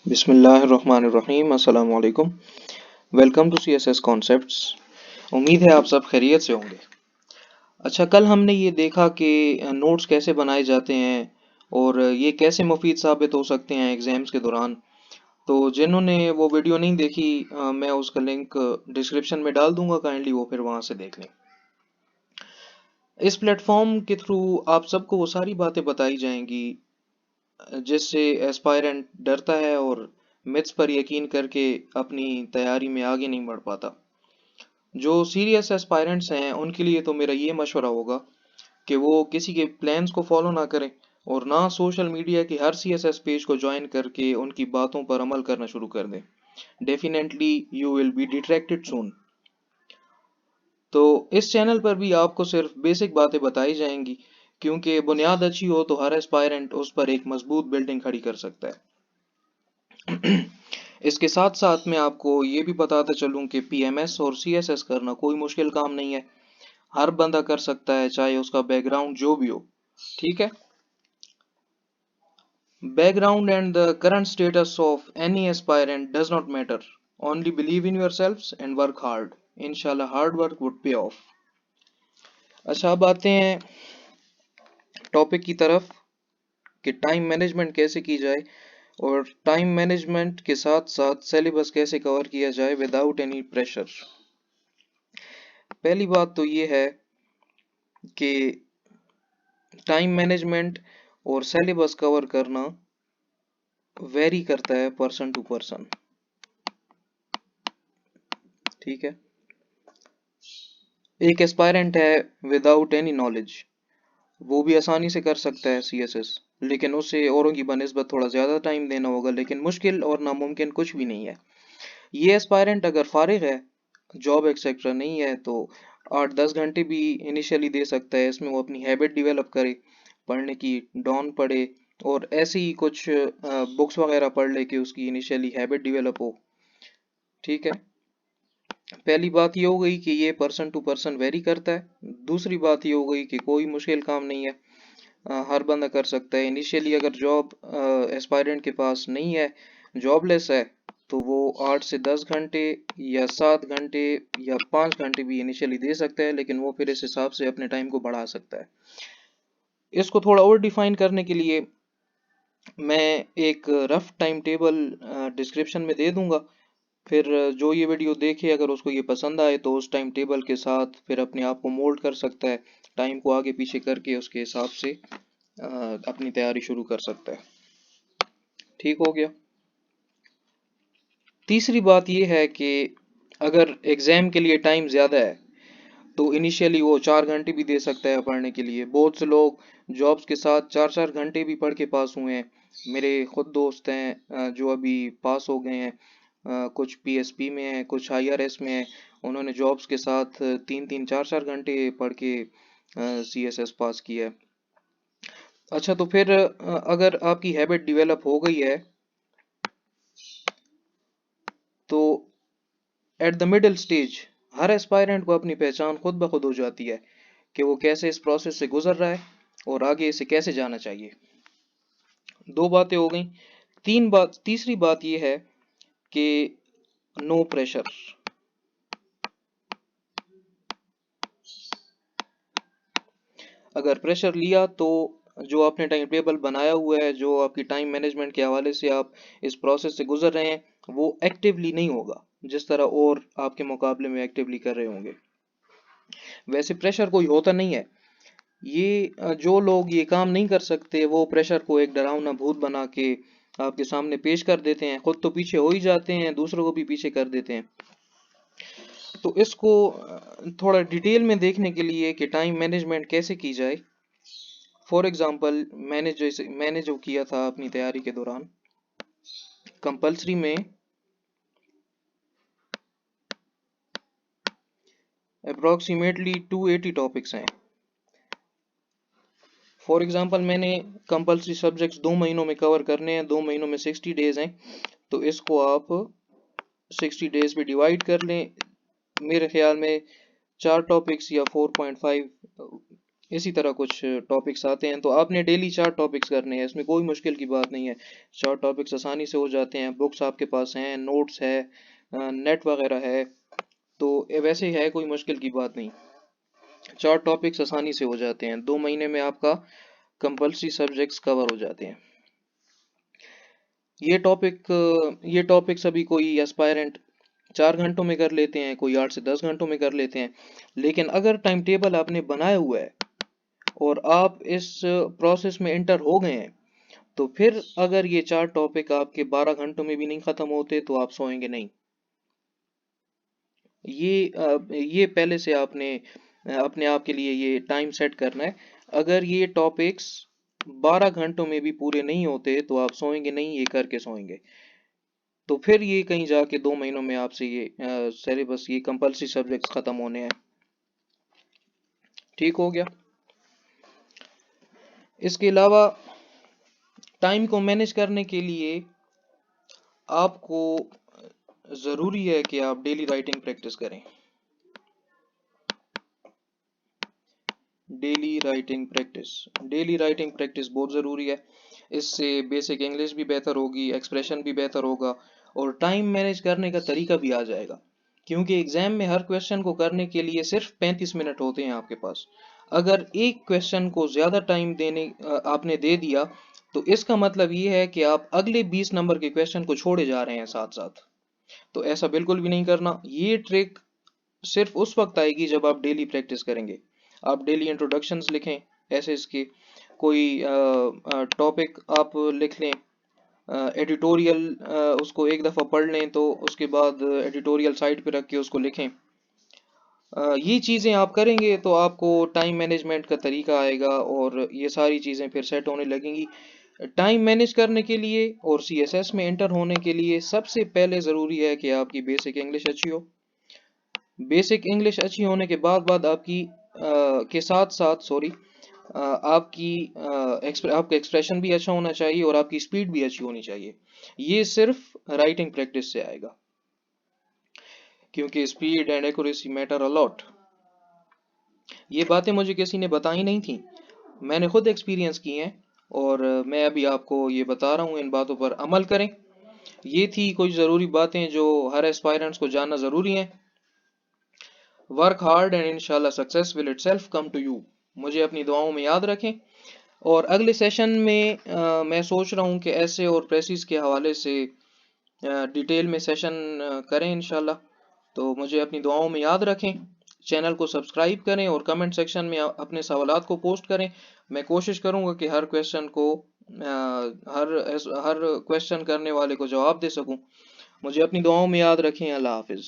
बिस्मिल्लाहिर्रहमानिर्रहीम अस्सलाम वालेकुम। Welcome to CSS concepts. उम्मीद है आप सब खैरियत से होंगे। अच्छा, कल हमने ये देखा कि नोट्स कैसे बनाए जाते हैं और ये कैसे मुफीद साबित हो सकते हैं एग्जाम्स के दौरान। तो जिन्होंने वो वीडियो नहीं देखी, मैं उसका लिंक डिस्क्रिप्शन में डाल दूंगा, काइंडली वो फिर वहाँ से देख लें। इस प्लेटफॉर्म के थ्रू आप सबको वो सारी बातें बताई जाएंगी जिससे एस्पायरेंट डरता है और मिथ्स पर यकीन करके अपनी तैयारी में आगे नहीं बढ़ पाता। जो सीरियस एस्पायरेंट्स हैं उनके लिए तो मेरा ये मशवरा होगा कि वो किसी के प्लान्स को फॉलो ना करें और ना सोशल मीडिया के हर सीएसएस पेज को ज्वाइन करके उनकी बातों पर अमल करना शुरू कर दें। डेफिनेटली यू विल बी डिट्रैक्टेड सून। तो इस चैनल पर भी आपको सिर्फ बेसिक बातें बताई जाएंगी, क्योंकि बुनियाद अच्छी हो तो हर एस्पायरेंट उस पर एक मजबूत बिल्डिंग खड़ी कर सकता है। इसके साथ साथ मैं आपको ये भी बताता चलूं कि पीएमएस और सीएसएस करना कोई मुश्किल काम नहीं है। हर बंदा कर सकता है, चाहे उसका बैकग्राउंड जो भी हो। ठीक है। Background and the current status of any aspirant does not matter. Only believe in yourselves and work hard. इंशाल्लाह हार्ड वर्क वुड पे ऑफ। अच्छा, अब आते हैं टॉपिक की तरफ कि टाइम मैनेजमेंट कैसे की जाए और टाइम मैनेजमेंट के साथ साथ सिलेबस कैसे कवर किया जाए विदाउट एनी प्रेशर। पहली बात तो ये है कि टाइम मैनेजमेंट और सिलेबस कवर करना वेरी करता है पर्सन टू पर्सन। ठीक है। एक एस्पायरेंट है विदाउट एनी नॉलेज, वो भी आसानी से कर सकता है सीएसएस, लेकिन उसे औरों की बनिस्बत थोड़ा ज़्यादा टाइम देना होगा। लेकिन मुश्किल और नामुमकिन कुछ भी नहीं है। ये एस्पायरेंट अगर फारिग है, जॉब एक्सेट्रा नहीं है, तो 8-10 घंटे भी इनिशियली दे सकता है। इसमें वो अपनी हैबिट डेवलप करे, पढ़ने की डॉन पढ़े और ऐसे ही कुछ बुक्स वगैरह पढ़ ले कि उसकी इनिशियली हैबिट डेवलप हो। ठीक है। पहली बात ये हो गई कि ये पर्सन टू पर्सन वेरी करता है। दूसरी बात ये हो गई कि कोई मुश्किल काम नहीं है, हर बंदा कर सकता है। इनिशियली अगर जॉब एस्पायरेंट के पास नहीं है, जॉबलेस है, तो वो 8 से 10 घंटे या 7 घंटे या 5 घंटे भी इनिशियली दे सकता है, लेकिन वो फिर इस हिसाब से अपने टाइम को बढ़ा सकता है। इसको थोड़ा और डिफाइन करने के लिए मैं एक रफ टाइम टेबल डिस्क्रिप्शन में दे दूंगा। फिर जो ये वीडियो देखे, अगर उसको ये पसंद आए तो उस टाइम टेबल के साथ फिर अपने आप को मोल्ड कर सकता है, टाइम को आगे पीछे करके उसके हिसाब से अपनी तैयारी शुरू कर सकता है। ठीक हो गया। तीसरी बात ये है कि अगर एग्ज़ाम के लिए टाइम ज़्यादा है तो इनिशियली वो 4 घंटे भी दे सकता है पढ़ने के लिए। बहुत से लोग जॉब्स के साथ 4-4 घंटे भी पढ़ के पास हुए हैं। मेरे खुद दोस्त हैं जो अभी पास हो गए हैं। कुछ पीएसपी में हैं, कुछ आईआरएस में हैं। उन्होंने जॉब्स के साथ 3-3 4-4 घंटे पढ़ के सीएसएस पास किया है। अच्छा, तो फिर अगर आपकी हैबिट डेवलप हो गई है तो at the middle stage her aspirant को अपनी पहचान खुद ब खुद हो जाती है कि वो कैसे इस प्रोसेस से गुजर रहा है और आगे इसे कैसे जाना चाहिए। दो बातें हो गई। तीसरी बात ये है कि नो प्रेशर। अगर प्रेशर लिया तो जो आपने टाइम टेबल बनाया हुआ है, जो आपकी टाइम मैनेजमेंट के हवाले से आप इस प्रोसेस से गुजर रहे हैं, वो एक्टिवली नहीं होगा जिस तरह और आपके मुकाबले में एक्टिवली कर रहे होंगे। वैसे प्रेशर कोई होता नहीं है। ये जो लोग ये काम नहीं कर सकते वो प्रेशर को एक डरावना भूत बना के आपके सामने पेश कर देते हैं। खुद तो पीछे हो ही जाते हैं, दूसरों को भी पीछे कर देते हैं। तो इसको थोड़ा डिटेल में देखने के लिए कि टाइम मैनेजमेंट कैसे की जाए। फॉर एग्जांपल, मैंने जो किया था अपनी तैयारी के दौरान, कंपलसरी में अप्रोक्सीमेटली 280 टॉपिक्स हैं। फॉर एग्जांपल, मैंने कंपलसरी सब्जेक्ट्स 2 महीनों में कवर करने हैं। 2 महीनों में 60 डेज हैं, तो इसको आप 60 डेज पे डिवाइड कर लें। मेरे ख्याल में 4 टॉपिक्स या 4.5 इसी तरह कुछ टॉपिक्स आते हैं, तो आपने डेली 4 टॉपिक्स करने हैं, इसमें कोई मुश्किल की बात नहीं है। 4 टॉपिक्स आसानी से हो जाते हैं, बुक्स आपके पास हैं, नोट्स है, नेट वगैरह है, तो वैसे है कोई मुश्किल की बात नहीं। 4 टॉपिक्स आसानी से हो जाते हैं, 2 महीने में आपका कंपल्सरी सब्जेक्ट्स कवर हो जाते हैं। ये टॉपिक्स अभी कोई एस्पायरेंट 4 घंटों में कर लेते हैं, कोई 8 से 10 घंटों में कर लेते हैं। लेकिन अगर टाइम टेबल आपने बनाया हुआ है और आप इस प्रोसेस में एंटर हो गए हैं, तो फिर अगर ये 4 टॉपिक आपके 12 घंटों में भी नहीं खत्म होते तो आप सोएंगे नहीं। ये पहले से आपने अपने आप के लिए ये टाइम सेट करना है। अगर ये टॉपिक्स 12 घंटों में भी पूरे नहीं होते तो आप सोएंगे नहीं, ये करके सोएंगे। तो फिर ये कहीं जाके 2 महीनों में आपसे ये सिलेबस, ये कंपल्सरी सब्जेक्ट्स खत्म होने हैं। ठीक हो गया। इसके अलावा टाइम को मैनेज करने के लिए आपको ज़रूरी है कि आप डेली राइटिंग प्रैक्टिस करें। डेली राइटिंग प्रैक्टिस बहुत ज़रूरी है। इससे बेसिक इंग्लिश भी बेहतर होगी, एक्सप्रेशन भी बेहतर होगा और टाइम मैनेज करने का तरीका भी आ जाएगा। क्योंकि एग्जाम में हर क्वेश्चन को करने के लिए सिर्फ 35 मिनट होते हैं आपके पास। अगर एक क्वेश्चन को ज़्यादा टाइम आपने दे दिया, तो इसका मतलब ये है कि आप अगले 20 नंबर के क्वेश्चन को छोड़े जा रहे हैं साथ साथ। तो ऐसा बिल्कुल भी नहीं करना। ये ट्रिक सिर्फ उस वक्त आएगी जब आप डेली प्रैक्टिस करेंगे। आप डेली इंट्रोडक्शंस लिखें, ऐसे इसके कोई टॉपिक आप लिख लें, एडिटोरियल उसको एक दफ़ा पढ़ लें, तो उसके बाद एडिटोरियल साइड पे रख के उसको लिखें। ये चीज़ें आप करेंगे तो आपको टाइम मैनेजमेंट का तरीका आएगा और ये सारी चीज़ें फिर सेट होने लगेंगी। टाइम मैनेज करने के लिए और सीएसएस में एंटर होने के लिए सबसे पहले ज़रूरी है कि आपकी बेसिक इंग्लिश अच्छी हो। बेसिक इंग्लिश अच्छी होने के बाद आपकी के साथ साथ सॉरी आपका एक्सप्रेशन भी अच्छा होना चाहिए और आपकी स्पीड भी अच्छी होनी चाहिए। ये सिर्फ राइटिंग प्रैक्टिस से आएगा, क्योंकि speed and accuracy matter a lot. ये बातें मुझे किसी ने बताई नहीं थी, मैंने खुद एक्सपीरियंस की हैं और मैं अभी आपको ये बता रहा हूँ। इन बातों पर अमल करें। ये थी कुछ ज़रूरी बातें जो हर एस्पायरेंट्स को जानना ज़रूरी है। वर्क हार्ड एंड इंशाल्लाह success will itself come to you. मुझे अपनी दुआओं में याद रखें और अगले सेशन में मैं सोच रहा हूँ कि ऐसे और प्रेसिस के हवाले से डिटेल में सेशन करें इंशाल्लाह। तो मुझे अपनी दुआओं में याद रखें। चैनल को सब्सक्राइब करें और कमेंट सेक्शन में अपने सवालात को पोस्ट करें। मैं कोशिश करूँगा कि हर क्वेश्चन को हर क्वेश्चन करने वाले को जवाब दे सकूँ। मुझे अपनी दुआओं में याद रखें। अल्लाह हाफिज़।